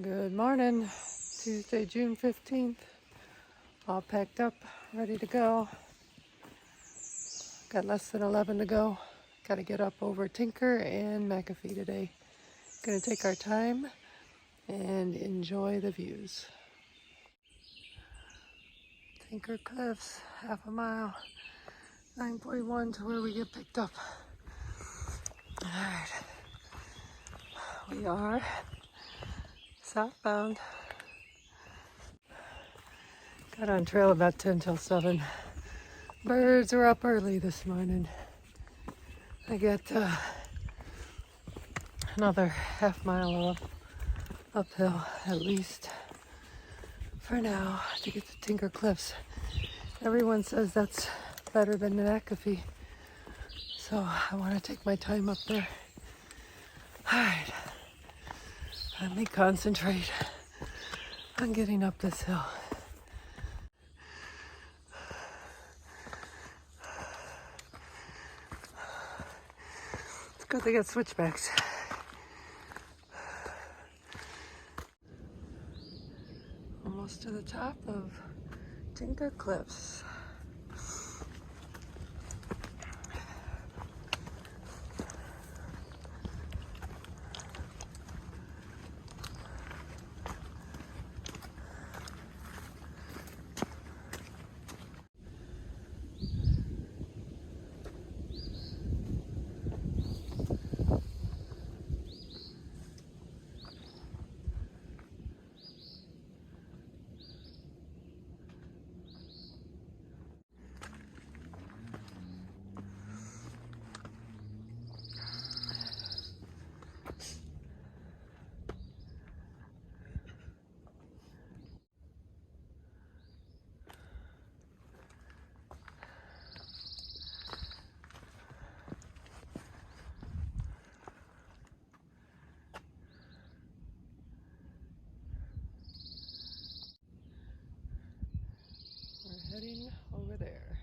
Good morning, Tuesday, June 15th. All packed up, ready to go. Got less than 11 to go. Got to get up over Tinker and McAfee today. Gonna take our time and enjoy the views. Tinker Cliffs, half a mile, 9.1 to where we get picked up. All right, we are southbound. Got on trail about 10 till 7. Birds were up early this morning. I get another half mile uphill at least for now to get to Tinker Cliffs. Everyone says that's better than McAfee, so I want to take my time up there. All right, let me concentrate on getting up this hill. It's good they got switchbacks. Almost to the top of Tinker Cliffs. We're heading over there.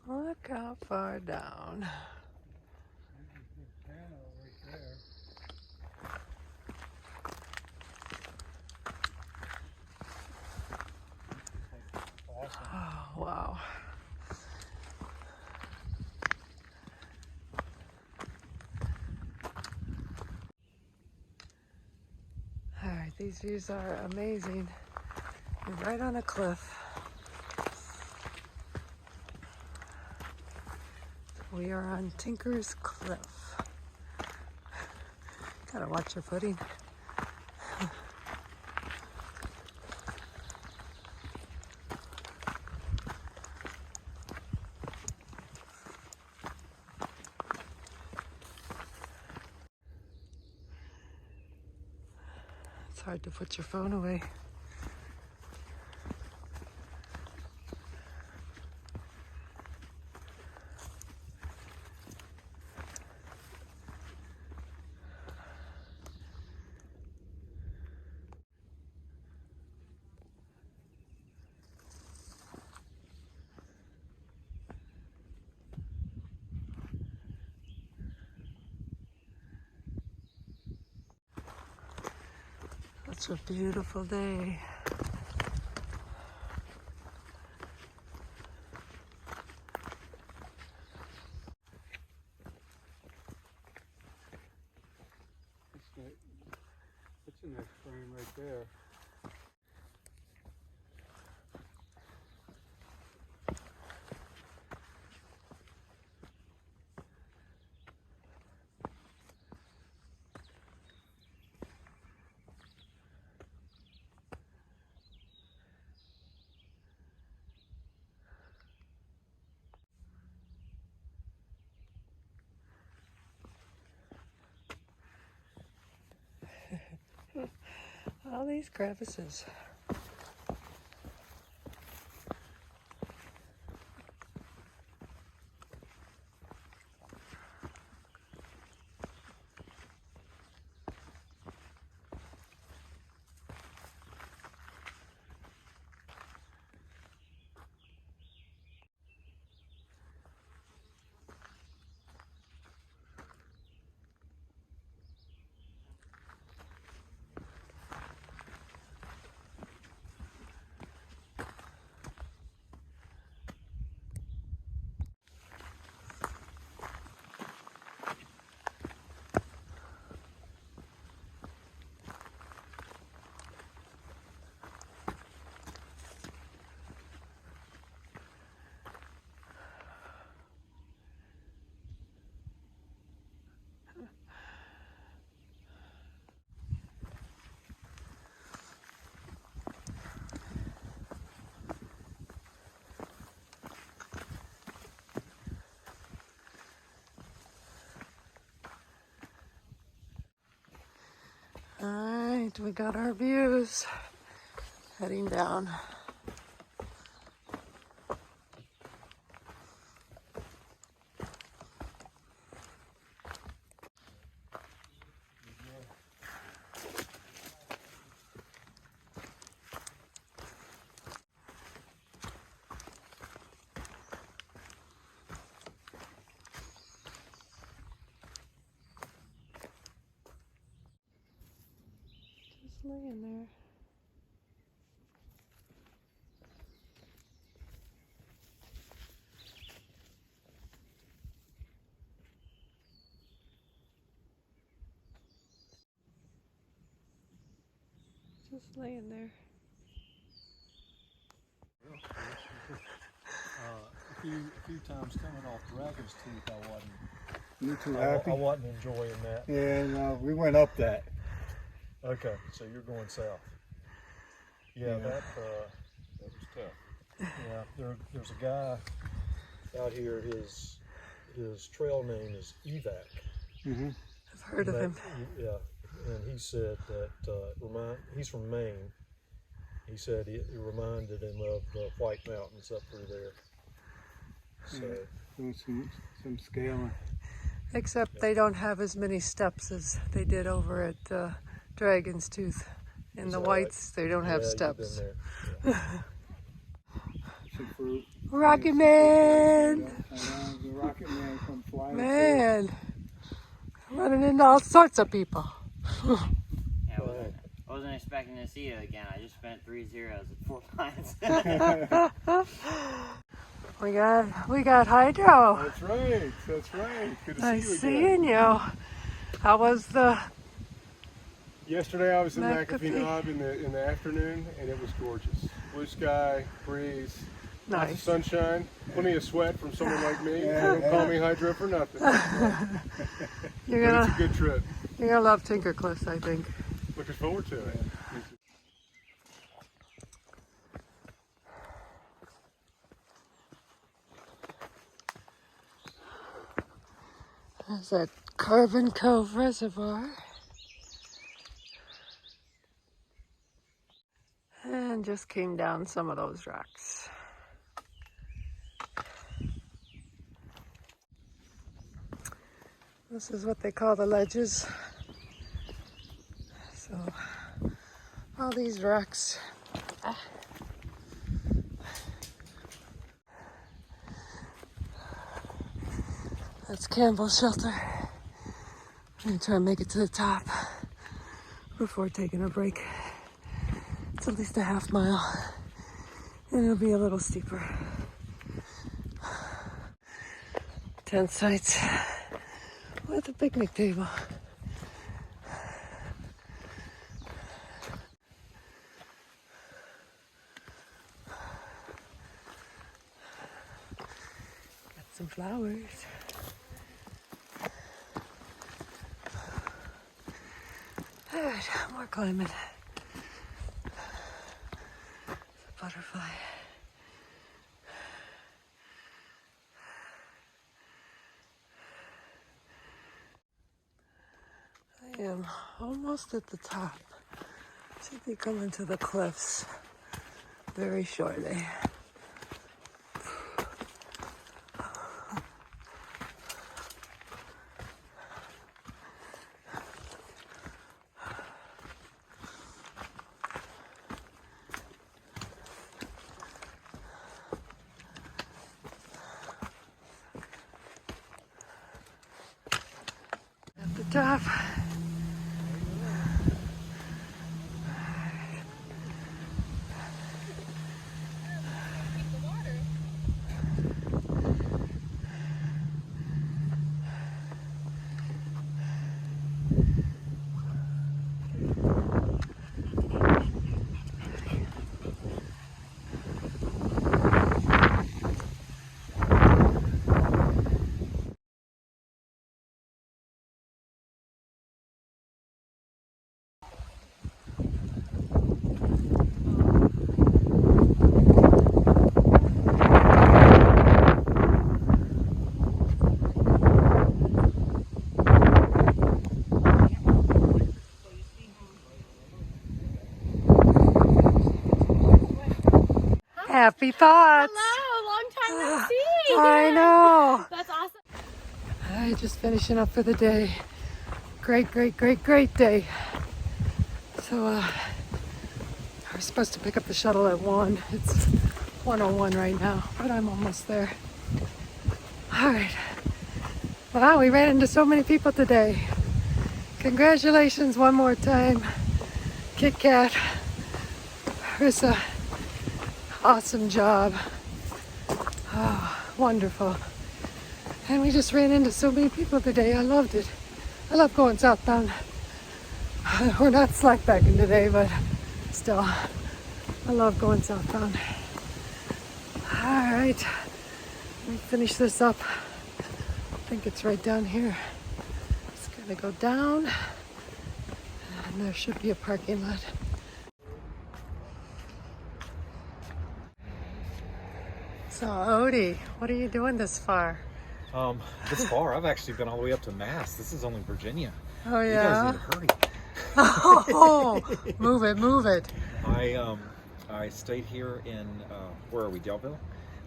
Look how far down. Oh, wow. All right, these views are amazing. We're right on a cliff. We are on Tinker's Cliff. Gotta watch your footing. It's hard to put your phone away. It's a beautiful day. It's in that frame right there. All these crevices. All right, we got our views. Heading down. Just laying there. Just laying there. A few times coming off Dragon's Tooth, I wasn't. You too happy? I wasn't enjoying that. Yeah, no, we went up that. Okay, so you're going south. Yeah, that was tough. Yeah, there's a guy out here. His trail name is Evac. Mm-hmm. I've heard of him. Yeah, and he said that he's from Maine. He said it reminded him of the White Mountains up through there. So Doing some scaling. Except they don't have as many steps as they did over at Dragon's Tooth. In the Whites, they don't have steps. You've been there. Yeah. Some fruit. RocketMan! The RocketMan come flying. Man! Running into all sorts of people. Yeah, I wasn't expecting to see you again. I just spent 3 zeros at 4 pints. We got Hydro. That's right. That's right. Good to see Nice you again. seeing you. How was the Yesterday I was in McAfee. Knob in the afternoon, and it was gorgeous. Blue sky, breeze, lots of nice? sunshine, plenty of sweat from someone like me. They don't call me Hydro for nothing. You're But it's a gonna good trip. love Tinker Cliffs, I think. Looking forward to it. There's that Carbon Cove Reservoir. And just came down some of those rocks. This is what they call the ledges. So, all these rocks. That's Campbell's shelter. I'm gonna try and make it to the top before taking a break. It's at least a half mile, and it'll be a little steeper. Tent sites with a picnic table. Got some flowers. Alright, more climbing. It's a butterfly. I am almost at the top. Should be coming to the cliffs very shortly. At the top. Happy thoughts. Hello, long time no see. I know. That's awesome. I just finishing up for the day. Great day. So we're supposed to pick up the shuttle at 1. It's 1:01 right now, but I'm almost there. All right. Wow, we ran into so many people today. Congratulations one more time, KitKat, Risa. Awesome job. Oh, wonderful. And we just ran into so many people today. I loved it. I love going southbound. We're not slackbacking today, but still, I love going southbound. All right, let me finish this up. I think it's right down here. Just gonna go down, and there should be a parking lot. So, Odie, what are you doing this far? This far, I've actually been all the way up to Mass. This is only Virginia. Oh, You yeah? guys need to hurry. Oh, move it. I stayed here in, where are we, Delville?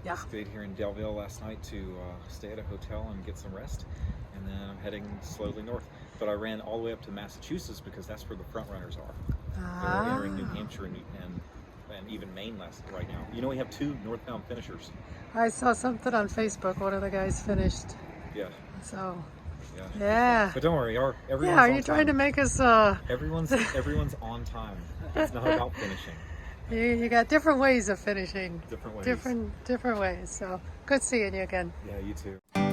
Yeah. I stayed here in Delville last night to stay at a hotel and get some rest. And then I'm heading slowly north. But I ran all the way up to Massachusetts because that's where the front runners are. They're entering New Hampshire and even Maine right now. You know, we have 2 northbound finishers. I saw something on Facebook. One of the guys finished. Yeah. So, Yeah. yeah. But don't worry, everyone's Yeah, are you on trying to time. make us, Everyone's on time. It's not about finishing. you got different ways of finishing. Different ways. Different ways. So, good seeing you again. Yeah, you too.